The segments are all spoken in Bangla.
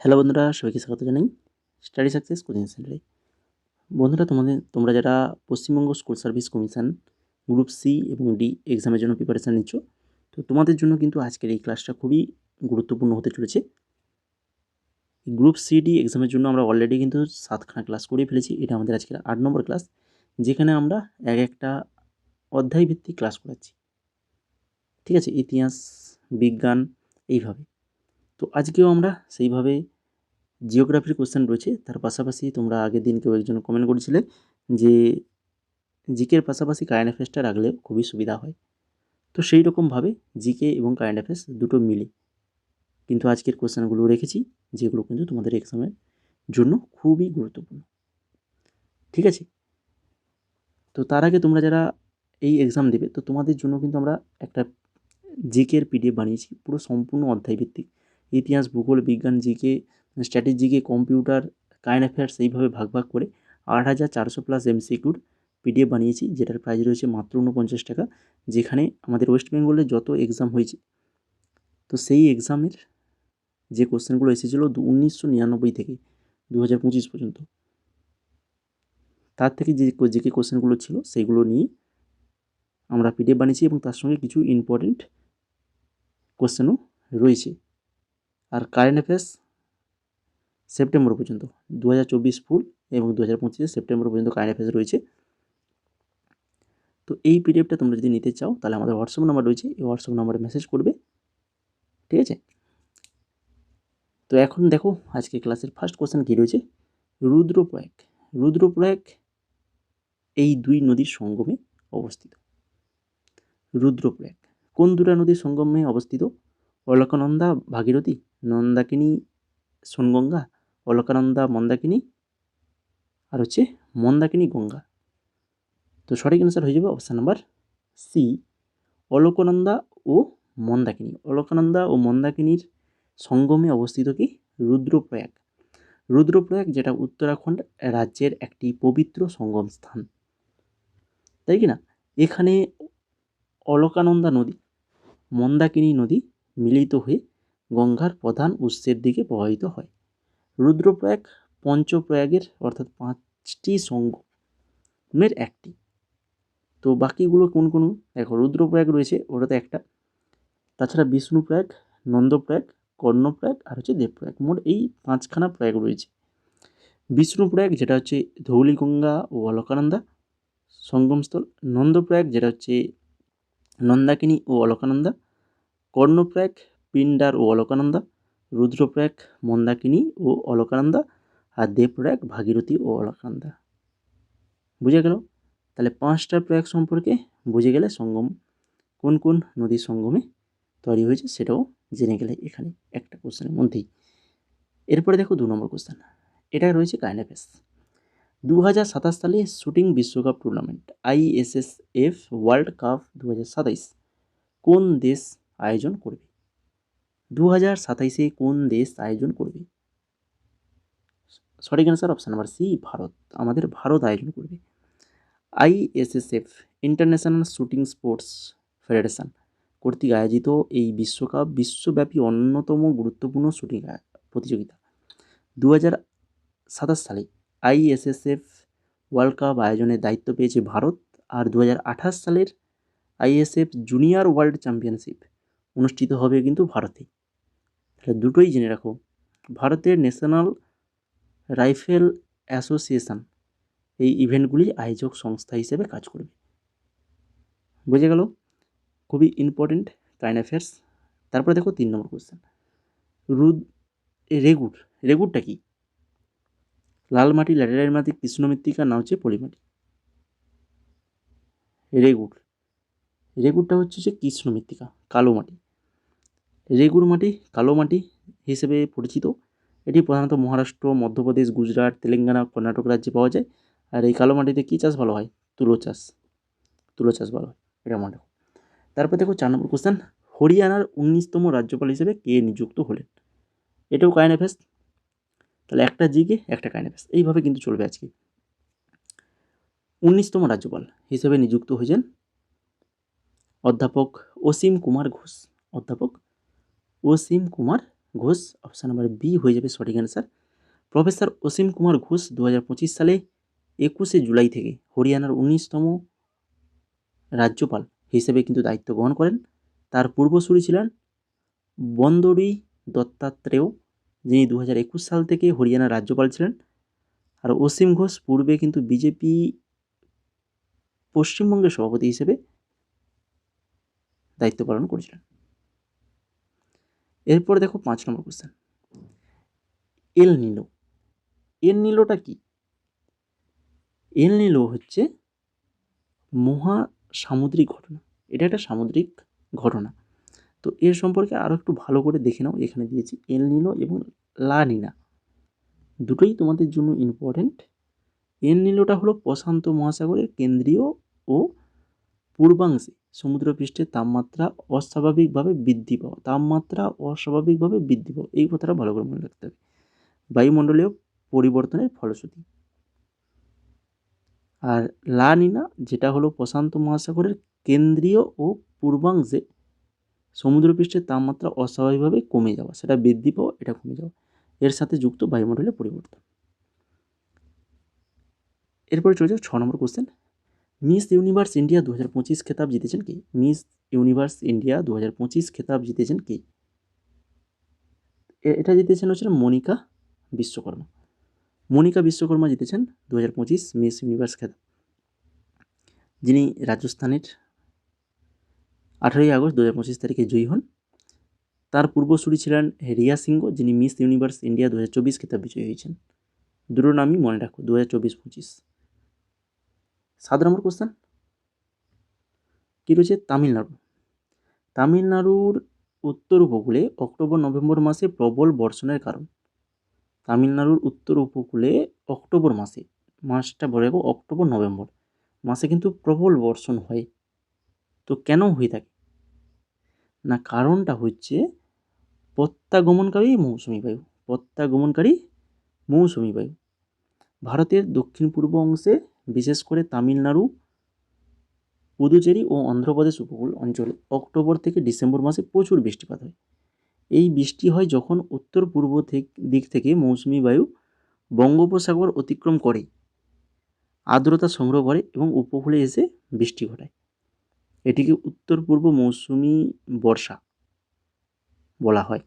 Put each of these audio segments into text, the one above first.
হ্যালো বন্ধুরা, সবাইকে স্বাগত জানাই স্টাডি সাকসেস কোচিং সেন্টারে। বন্ধুরা, তোমরা যারা Paschimbanga school service commission group C এবং ডি এক্সামের জন্য প্রিপারেশান নিচ্ছ, তো তোমাদের জন্য কিন্তু আজকের এই ক্লাসটা খুবই গুরুত্বপূর্ণ হতে চলেছে। গ্রুপ সি ডি এক্সামের জন্য আমরা অলরেডি কিন্তু 7খানা ক্লাস করে ফেলেছি। এটা আমাদের আজকের 8 নম্বর ক্লাস, যেখানে আমরা একটা অধ্যায় ভিত্তিক ক্লাস করাচ্ছি। ঠিক আছে, ইতিহাস, বিজ্ঞান, এইভাবে। তো আজকেও আমরা সেইভাবে জিওগ্রাফির কোশ্চেন রয়েছে। তার পাশাপাশি তোমরা আগের দিন কেউ একজন কমেন্ট করেছিলে যে জিকের পাশাপাশি কারেন্ট অ্যাফেয়ার্সটা রাখলে খুবই সুবিধা হয়। তো সেই রকমভাবে জিকে এবং কারেন্ট অ্যাফেয়ার্স দুটো মিলে কিন্তু আজকের কোশ্চেনগুলো রেখেছি, যেগুলো কিন্তু তোমাদের এক্সামের জন্য খুবই গুরুত্বপূর্ণ। ঠিক আছে, তো তার আগে তোমরা যারা এই এক্সাম দেবে, তো তোমাদের জন্য কিন্তু আমরা একটা জিকের পিডিএফ বানিয়েছি, পুরো সম্পূর্ণ অধ্যায় ভিত্তিক। ইতিহাস, ভূগোল, বিজ্ঞান, জিকে, স্ট্র্যাটেজিকে, কম্পিউটার, কারেন্ট অ্যাফেয়ার্স এইভাবে ভাগ ভাগ করে 8400+ এমসিকিউর পিডিএফ বানিয়েছি, যেটার প্রাইস রয়েছে মাত্র 49 টাকা। যেখানে আমাদের ওয়েস্ট বেঙ্গলের যত এক্সাম হয়েছে, তো সেই এক্সামের যে কোশ্চেনগুলো এসেছিলো 1999 থেকে 2025 পর্যন্ত, তার থেকে যে জিকে কোশ্চেনগুলো ছিল সেইগুলো নিয়ে আমরা পিডিএফ বানিয়েছি, এবং তার সঙ্গে কিছু ইম্পর্টেন্ট কোশ্চেনও রয়েছে। আর কারেন্ট অ্যাফেয়ার্স সেপ্টেম্বর পর্যন্ত, 2024 ফুল এবং 2025 সেপ্টেম্বর পর্যন্ত কারেন্ট অ্যাফেয়ার্স রয়েছে। তো এই পিডিএফটা তোমরা যদি নিতে চাও, তাহলে আমাদের হোয়াটসঅ্যাপ নাম্বার রয়েছে, এই হোয়াটসঅ্যাপ নাম্বারে মেসেজ করবে। ঠিক আছে, তো এখন দেখো আজকে ক্লাসের ফার্স্ট কোশ্চেন কী রয়েছে। রুদ্রপ্রয়াগ। রুদ্রপ্রয়াগ এই দুই নদীর সঙ্গমে অবস্থিত। রুদ্রপ্রয়াগ কোন দুটা নদীর সঙ্গমে অবস্থিত? অলকানন্দা ভাগীরথী, নন্দাকিনী সোনগঙ্গা, অলকানন্দা মন্দাকিনী, আর হচ্ছে মন্দাকিনী গঙ্গা। তো সঠিক অ্যান্সার হয়ে যাবে অপশান নাম্বার সি, অলকানন্দা ও মন্দাকিনী। অলকানন্দা ও মন্দাকিনীর সঙ্গমে অবস্থিত কি? রুদ্রপ্রয়াগ। রুদ্রপ্রয়াগ যেটা উত্তরাখণ্ড রাজ্যের একটি পবিত্র সঙ্গম স্থান, তাই কি না? এখানে অলকানন্দা নদী, মন্দাকিনী নদী মিলিত হয়ে গঙ্গার প্রধান উৎসের দিকে প্রবাহিত হয়। রুদ্রপ্রয়াগ পঞ্চপ্রয়াগের অর্থাৎ 5টি সঙ্গমের একটি। তো বাকিগুলো কোন কোন? দেখো, রুদ্রপ্রয়াগ রয়েছে ওটাতে একটা, তাছাড়া বিষ্ণুপ্রয়াগ, নন্দপ্রয়াগ, কর্ণপ্রয়াগ আর হচ্ছে দেবপ্রয়াগ, মোট এই 5খানা প্রয়াগ রয়েছে। বিষ্ণুপ্রয়াগ যেটা হচ্ছে ধৌলিগঙ্গা ও অলকানন্দা সঙ্গমস্থল, নন্দপ্রয়াগ যেটা হচ্ছে নন্দাকিনী ও অলকানন্দা, কর্ণপ্রয়াগ পিন্ডার ও অলকানন্দা, রুদ্রপ্রয়াগ মন্দাকিনী ও অলকানন্দা, আর দেবপ্রয়াগ ভাগীরথী ও অলকানন্দা। বুঝে গেল? তাহলে 5টা প্রয়াগ সম্পর্কে বুঝে গেলে সঙ্গম কোন কোন নদীর সঙ্গমে তৈরি হয়েছে সেটাও জেনে গেলে এখানে একটা কোশ্চেনের মধ্যেই। এরপরে দেখো 2 নম্বর কোশ্চেন, এটা রয়েছে কারেন্ট অ্যাফেয়ার্স। 2027 সালে শুটিং বিশ্বকাপ টুর্নামেন্ট ISSF ওয়ার্ল্ড কাপ 2027 কোন দেশ আয়োজন করবে? 2027 কোন দেশ আয়োজন করবে? সঠিক answer option number C, Bharat. আমাদের ভারত আয়োজন করবে। ISSF international shooting sports federation কর্তৃক আয়োজিত এই বিশ্বকাপ বিশ্বব্যাপী অন্যতম গুরুত্বপূর্ণ শুটিং প্রতিযোগিতা। 2027 সালে ISSF ওয়ার্ল্ড কাপ আয়োজনের দায়িত্ব পেয়েছে ভারত, আর 2028 সালের ISF জুনিয়র ওয়ার্ল্ড চ্যাম্পিয়নশিপ অনুষ্ঠিত হবে কিন্তু ভারতে। তাহলে দুটোই জেনে রাখো। ভারতের ন্যাশনাল রাইফেল অ্যাসোসিয়েশন এই ইভেন্টগুলি আয়োজক সংস্থা হিসেবে কাজ করবে। বুঝে গেল? খুবই ইম্পর্টেন্ট কারেন্ট অ্যাফেয়ার্স। তারপরে দেখো 3 নম্বর কোশ্চেন, রেগুড়। রেগুড়টা কি? লাল মাটি, ল্যাটেরাইট মাটি, কৃষ্ণ মৃত্তিকা, না হচ্ছে পলিমাটি? রেগুড়, রেগুড়টা হচ্ছে যে কৃষ্ণ মৃত্তিকা, কালো মাটি। রেগুড় মাটি কালো মাটি হিসেবে পরিচিত। এটি প্রধানত মহারাষ্ট্র, মধ্যপ্রদেশ, গুজরাট, তেলেঙ্গানা, কর্ণাটক রাজ্যে পাওয়া যায়। আর এই কালো মাটিতে কী চাষ ভালো হয়? তুলো চাষ। তুলো চাষ ভালো হয়, এটা মনে রাখো। তারপর দেখো 4 নম্বর কোশ্চেন, হরিয়ানার 19তম রাজ্যপাল হিসেবে কে নিযুক্ত হলেন? এটাও কারেন্ট অ্যাফেয়ার্স। তাহলে একটা জিকে একটা কারেন্ট অ্যাফেয়ার্স, এইভাবে কিন্তু চলবে আজকে। 19তম রাজ্যপাল হিসেবে নিযুক্ত হয়েছেন অধ্যাপক অসীম কুমার ঘোষ। অধ্যাপক Asim Kumar Ghosh. Option number B হয়ে যাবে সঠিক অ্যান্সার। প্রফেসর অসীম কুমার ঘোষ 2025 সালে 21শে জুলাই থেকে হরিয়ানার 19তম রাজ্যপাল হিসেবে কিন্তু দায়িত্ব গ্রহণ করেন। তার পূর্বসূরি ছিলেন বন্দরী দত্তাত্রেয়, যিনি 2021 সাল থেকে হরিয়ানার রাজ্যপাল ছিলেন। আর অসীম ঘোষ পূর্বে কিন্তু বিজেপি পশ্চিমবঙ্গের সভাপতি হিসেবে দায়িত্ব পালন করেছিলেন। এরপরে দেখো 5 নম্বর কোশ্চেন, এল নিলো। এল নিলোটা কি? এল নিলো হচ্ছে মহাসামুদ্রিক ঘটনা। এটা একটা সামুদ্রিক ঘটনা। তো এর সম্পর্কে আরও একটু ভালো করে দেখে নাও, এখানে দিয়েছি এল নিলো এবং লা নিনা, দুটোই তোমাদের জন্য ইম্পর্টেন্ট। এল নিলোটা হলো প্রশান্ত মহাসাগরের কেন্দ্রীয় ও পূর্বাংশে সমুদ্রপৃষ্ঠের তাপমাত্রা অস্বাভাবিকভাবে বৃদ্ধি পাওয়া। এই কথাটা ভালো করে মনে রাখতে হবে। বায়ুমণ্ডলীয় পরিবর্তনের ফলশ্রুতি। আর লা নিনা যেটা হলো প্রশান্ত মহাসাগরের কেন্দ্রীয় ও পূর্বাংশে সমুদ্রপৃষ্ঠের তাপমাত্রা অস্বাভাবিকভাবে কমে যাওয়া, সেটা বৃদ্ধি পাওয়া, এটা কমে যাওয়া, এর সাথে যুক্ত বায়ুমণ্ডলের পরিবর্তন। এরপরে চলে যাও 6 নম্বর কোশ্চেন, মিস ইউনিভার্স ইন্ডিয়া 2025 খেতাব জিতেছেন কে? মিস ইউনিভার্স ইন্ডিয়া 2025 খেতাব জিতেছেন কে? এটা জিতেছেন হচ্ছে মনিকা বিশ্বকর্মা। মনিকা বিশ্বকর্মা জিতেছেন 2025 মিস ইউনিভার্স খেতাব, যিনি রাজস্থানের 18ই আগস্ট 2025 তারিখে জয়ী হন। তার পূর্বসূরি ছিলেন রিয়া সিংহ, যিনি মিস ইউনিভার্স ইন্ডিয়া 2024 খেতাব বিজয়ী হয়েছেন। দুটো নামই মনে রাখো, 2024-25। 7 নম্বর কোশ্চেন কী রয়েছে? তামিলনাড়ু। তামিলনাড়ুর উত্তর উপকূলে অক্টোবর-নভেম্বর মাসে প্রবল বর্ষণের কারণ। তামিলনাড়ুর উত্তর উপকূলে অক্টোবর মাসে, মাসটা বলে রাখো অক্টোবর-নভেম্বর মাসে কিন্তু প্রবল বর্ষণ হয়। তো কেন হয়ে থাকে না? কারণটা হচ্ছে প্রত্যাগমনকারী মৌসুমি বায়ু। ভারতের দক্ষিণ পূর্ব অংশে, বিশেষ করে তামিলনাড়ু, পুদুচেরি ও অন্ধ্রপ্রদেশ উপকূল অঞ্চলে অক্টোবর থেকে ডিসেম্বর মাসে প্রচুর বৃষ্টিপাত হয়। এই বৃষ্টি হয় যখন উত্তর পূর্ব দিক থেকে মৌসুমি বায়ু বঙ্গোপসাগর অতিক্রম করে, আর্দ্রতা সংগ্রহ করে এবং উপকূলে এসে বৃষ্টি ঘটায়। এটিকে উত্তর পূর্ব মৌসুমি বর্ষা বলা হয়।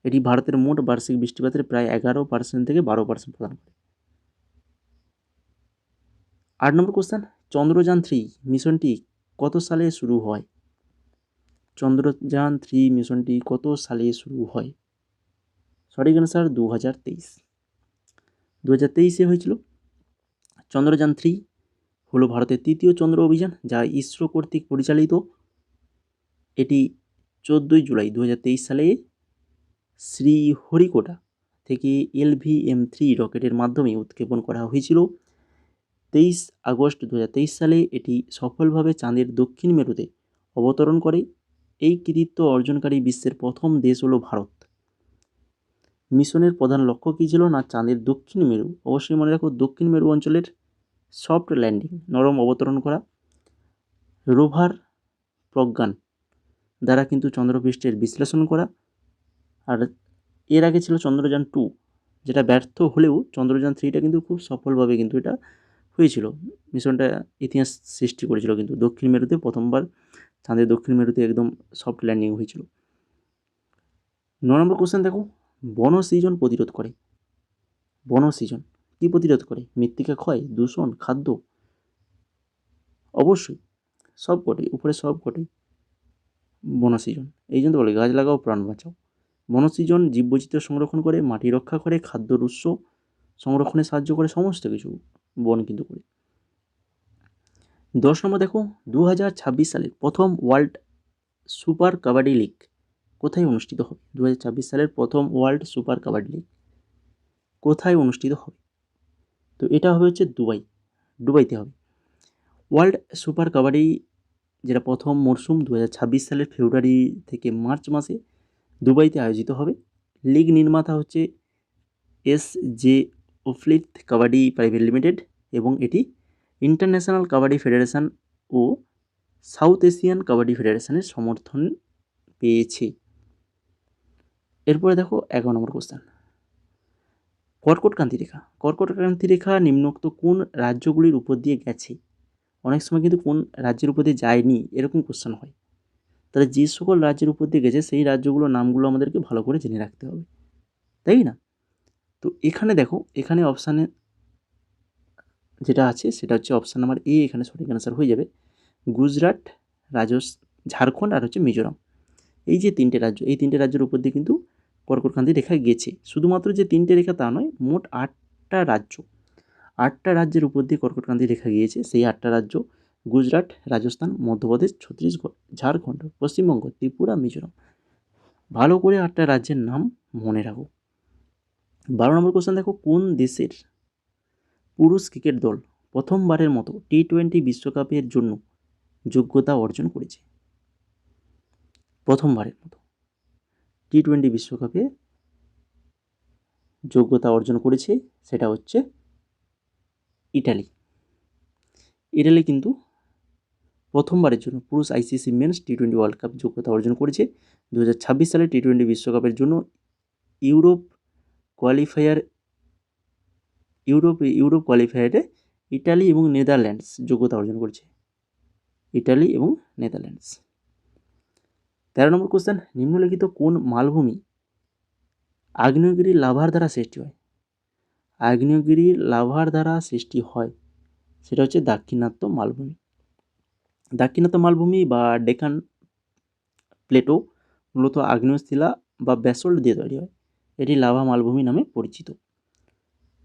এটি ভারতের মোট বার্ষিক বৃষ্টিপাতের প্রায় 11% থেকে 12% প্রদান করে। 8 নম্বর কোশ্চেন, চন্দ্রযান 3 মিশনটি কত সালে শুরু হয়? চন্দ্রযান 3 মিশনটি কত সালে শুরু হয়? সঠিক অ্যান্সার 2023। 2023-এ হয়েছিল। চন্দ্রযান 3 হলো ভারতের তৃতীয় চন্দ্র অভিযান, যা ইসরো কর্তৃক পরিচালিত। এটি 14ই জুলাই 2023 সালে শ্রীহরিকোটা থেকে LVM-3 রকেটের মাধ্যমে উৎক্ষেপণ করা হয়েছিল। 23 আগস্ট 2023 সালে এটি সফলভাবে চাঁদের দক্ষিণ মেরুতে অবতরণ করে। এই কৃতিত্ব অর্জনকারী বিশ্বের প্রথম দেশ হলো ভারত। মিশনের প্রধান লক্ষ্য কী ছিল? না, চাঁদের দক্ষিণ মেরু, অবশ্যই মনে রাখো দক্ষিণ মেরু অঞ্চলের সফট ল্যান্ডিং, নরম অবতরণ করা। রোভার প্রজ্ঞান দ্বারা কিন্তু চন্দ্রপৃষ্ঠের বিশ্লেষণ করা। আর এর আগে ছিল চন্দ্রযান 2, যেটা ব্যর্থ হলেও চন্দ্রযান 3টা কিন্তু খুব সফলভাবে কিন্তু এটা হয়েছিল। মিশনটা ইতিহাস সৃষ্টি করেছিল, কিন্তু দক্ষিণ মেরুতে প্রথমবার চাঁদের দক্ষিণ মেরুতে একদম সফট ল্যান্ডিং হয়েছিল। 9 নম্বর কোশ্চেন দেখো, বনসৃজন প্রতিরোধ করে। বনসৃজন কি প্রতিরোধ করে? মৃত্তিকা ক্ষয়, দূষণ, খাদ্য? অবশ্যই সবকটি, উপরে সবকটি। বনসৃজন, এই জন্য বলে গাছ লাগাও প্রাণ বাঁচাও। বনসৃজন জীববৈচিত্র্য সংরক্ষণ করে, মাটি রক্ষা করে, খাদ্যর উৎস সংরক্ষণে সাহায্য করে, সমস্ত কিছু বন কিন্তু করে। 10 নম্বর দেখো, 2026 সালের প্রথম ওয়ার্ল্ড সুপার কাবাডি লিগ কোথায় অনুষ্ঠিত হবে? 2026 সালের প্রথম ওয়ার্ল্ড সুপার কাবাডি লিগ কোথায় অনুষ্ঠিত হবে? তো এটা হবে হচ্ছে দুবাইতে হবে। ওয়ার্ল্ড সুপার কাবাডি যেটা প্রথম মরশুম 2026 সালের ফেব্রুয়ারি থেকে মার্চ মাসে দুবাইতে আয়োজিত হবে। লিগ নির্মাতা হচ্ছে SJ ওফ্লিথ কাবাডি প্রাইভেট লিমিটেড এবং এটি ইন্টারন্যাশনাল কাবাডি ফেডারেশন ও সাউথ এশিয়ান কাবাডি ফেডারেশনের সমর্থন পেয়েছে। এরপরে দেখো 11 নম্বর কোশ্চেন, কর্কটক্রান্তি রেখা। কর্কটক্রান্তি রেখা নিম্নোক্ত কোন রাজ্যগুলির উপর দিয়ে গেছে? অনেক সময় কিন্তু কোন রাজ্যের উপর দিয়ে যায়নি এরকম কোশ্চেন হয়, তাহলে যে সকল রাজ্যের উপর দিয়ে গেছে সেই রাজ্যগুলোর নামগুলো আমাদেরকে ভালো করে জেনে রাখতে হবে, তাই না? তো এখানে দেখো, এখানে অপশানে যেটা আছে সেটা হচ্ছে অপশান নাম্বার এ, এখানে সঠিক অ্যান্সার হয়ে যাবে। গুজরাট, ঝাড়খণ্ড আর হচ্ছে মিজোরাম, এই যে তিনটে রাজ্য, এই তিনটে রাজ্যের উপর দিয়ে কিন্তু কর্কটক্রান্তি রেখা গেছে। শুধুমাত্র যে তিনটে রেখা তা নয়, মোট 8টা রাজ্য, 8টা রাজ্যের উপর দিয়ে কর্কটক্রান্তি রেখা গিয়েছে। সেই 8টা রাজ্য গুজরাট, রাজস্থান, মধ্যপ্রদেশ, ছত্তিশগড়, ঝাড়খণ্ড, পশ্চিমবঙ্গ, ত্রিপুরা, মিজোরাম। ভালো করে 8টা রাজ্যের নাম মনে রাখো। 12 নম্বর কোশ্চেন দেখো, কোন দেশের পুরুষ ক্রিকেট দল প্রথমবারের মতো টি-20 বিশ্বকাপের জন্য যোগ্যতা অর্জন করেছে? প্রথমবারের মতো টি-20 বিশ্বকাপে যোগ্যতা অর্জন করেছে সেটা হচ্ছে ইটালি। ইটালি কিন্তু প্রথমবারের জন্য পুরুষ আইসিসি মেন্স টি-20 ওয়ার্ল্ড কাপ যোগ্যতা অর্জন করেছে। 2026 সালে টি-20 বিশ্বকাপের জন্য ইউরোপ কোয়ালিফায়ারে ইটালি এবং নেদারল্যান্ডস যোগ্যতা অর্জন করেছে। ইটালি এবং নেদারল্যান্ডস। 13 নম্বর কোশ্চেন, নিম্নলিখিত কোন মালভূমি আগ্নেয়গিরির লাভার দ্বারা সৃষ্টি হয়? আগ্নেয়গিরির লাভার দ্বারা সৃষ্টি হয় সেটা হচ্ছে দাক্ষিণাত্য মালভূমি। দাক্ষিণাত্য মালভূমি বা ডেকান প্লেটো মূলত আগ্নেয় শিলা বা ব্যাসল্ট দিয়ে তৈরি হয়। এটি লাভা মালভূমি নামে পরিচিত।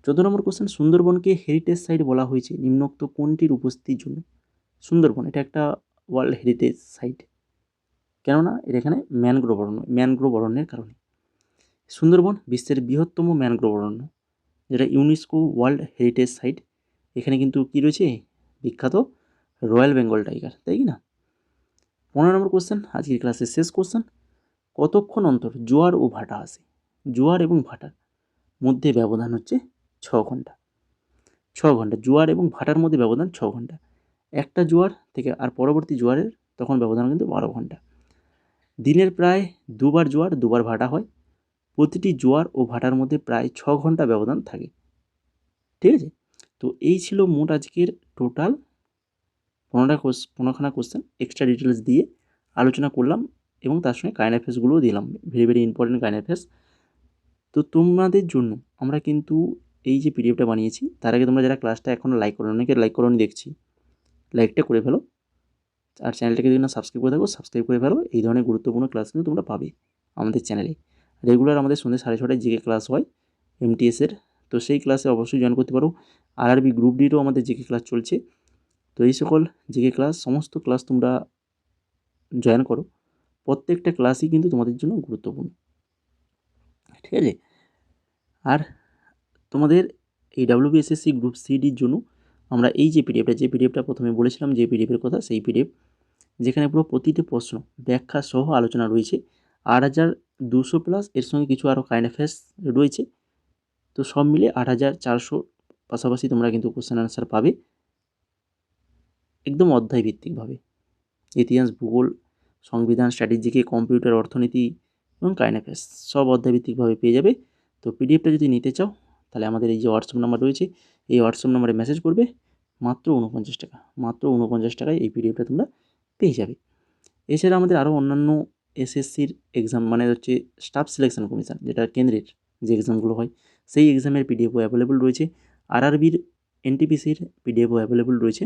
14 নম্বর কোশ্চেন, সুন্দরবনকে হেরিটেজ সাইট বলা হয়েছে নিম্নোক্ত কোনটির উপস্থিতির জন্য? সুন্দরবন এটা একটা ওয়ার্ল্ড হেরিটেজ সাইট, কেননা এর এখানে ম্যানগ্রোভ অরণ্যের কারণে। সুন্দরবন বিশ্বের বৃহত্তম ম্যানগ্রোভ অরণ্য, যেটা ইউনেস্কো ওয়ার্ল্ড হেরিটেজ সাইট। এখানে কিন্তু কী রয়েছে? বিখ্যাত রয়্যাল বেঙ্গল টাইগার, তাই কি না? 15 নম্বর কোশ্চেন, আজকের ক্লাসের শেষ কোশ্চেন, কতক্ষণ অন্তর জোয়ার ও ভাটা আসে? জোয়ার এবং ভাটার মধ্যে ব্যবধান হচ্ছে 6 ঘন্টা। 6 ঘন্টা জোয়ার এবং ভাটার মধ্যে ব্যবধান 6 ঘন্টা। একটা জোয়ার থেকে আর পরবর্তী জোয়ারের তখন ব্যবধান কিন্তু 12 ঘন্টা। দিনের প্রায় দুবার জোয়ার দুবার ভাটা হয়। প্রতিটি জোয়ার ও ভাটার মধ্যে প্রায় 6 ঘন্টা ব্যবধান থাকে। ঠিক আছে, তো এই ছিল মোট আজকের টোটাল 15খানা কোশ্চেন এক্সট্রা ডিটেলস দিয়ে আলোচনা করলাম এবং তার সঙ্গে কারেন্ট অ্যাফেয়ার্সগুলোও দিলাম, ভেরি ইম্পর্টেন্ট কারেন্ট অ্যাফেয়ার্স। তো তোমাদের জন্য আমরা কিন্তু এই যে পিডিএফটা বানিয়েছি, তার আগে তোমরা যারা ক্লাসটা এখনও লাইক করো, অনেকে লাইক করোনি দেখছি, লাইকটা করে ফেলো। আর চ্যানেলটাকে যদি না সাবস্ক্রাইব করে থাকো, সাবস্ক্রাইব করে ফেলো। এই ধরনের গুরুত্বপূর্ণ ক্লাস কিন্তু তোমরা পাবে আমাদের চ্যানেলে। রেগুলার আমাদের সন্ধ্যে 6:30টায় জিকে ক্লাস হয় এমটিএসের, তো সেই ক্লাসে অবশ্যই জয়েন করতে পারো। আরআরবি গ্রুপ ডিরও আমাদের জিকে ক্লাস চলছে। তো এই সকল জিকে ক্লাস, সমস্ত ক্লাস তোমরা জয়েন করো। প্রত্যেকটা ক্লাসই কিন্তু তোমাদের জন্য গুরুত্বপূর্ণ, ঠিক আছে? আর তোমাদের এই WBSSC গ্রুপ সিডির জন্য আমরা এই যে পিডিএফটা প্রথমে বলেছিলাম, যে পিডিএফের কথা, সেই পিডিএফ যেখানে পুরো প্রতিটি প্রশ্ন ব্যাখ্যা সহ আলোচনা রয়েছে, 8200 প্লাস, এর সঙ্গে কিছু আরও কারেন্ট অ্যাফেয়ার্স রয়েছে। তো সব মিলে 8400 পাশাপাশি তোমরা কিন্তু কোশ্চেন আনসার পাবে একদম অধ্যায়ভিত্তিকভাবে। ইতিহাস, ভূগোল, সংবিধান, স্ট্র্যাটেজিকে, কম্পিউটার, অর্থনীতি এবং কারেন্ট অ্যাফেয়ার্স সব অধ্যায়ভিত্তিকভাবে পেয়ে যাবে। তো পিডিএফটা যদি নিতে চাও তাহলে আমাদের এই যে হোয়াটসঅ্যাপ নাম্বার রয়েছে, এই হোয়াটসঅ্যাপ নাম্বারে মেসেজ করবে। মাত্র 49 টাকা, মাত্র 49 টাকায় এই পিডিএফটা তোমরা পেয়ে যাবে। এছাড়া আমাদের আরও অন্যান্য এসএসসির এক্সাম, মানে হচ্ছে স্টাফ সিলেকশন কমিশন, যেটা কেন্দ্রের যে এক্সামগুলো হয়, সেই এক্সামের পিডিএফও অ্যাভেলেবল রয়েছে। আরআরবির এনটিপিসির পিডিএফও অ্যাভেলেবল রয়েছে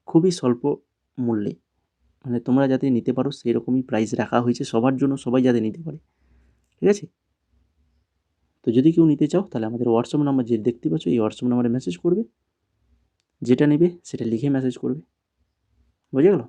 খুবই স্বল্প মূল্যে, মানে তোমরা যাতে নিতে পারো সেই রকমই প্রাইস রাখা হয়েছে সবার জন্য, সবাই যাতে নিতে পারে, ঠিক আছে? তো যদি কেউ নিতে চাও তাহলে আমাদের হোয়াটসঅ্যাপ নাম্বার যে দেখতে পাচ্ছ, এই হোয়াটসঅ্যাপ নাম্বারে মেসেজ করবে, যেটা নেবে সেটা লিখে মেসেজ করবে, বুঝে গেল?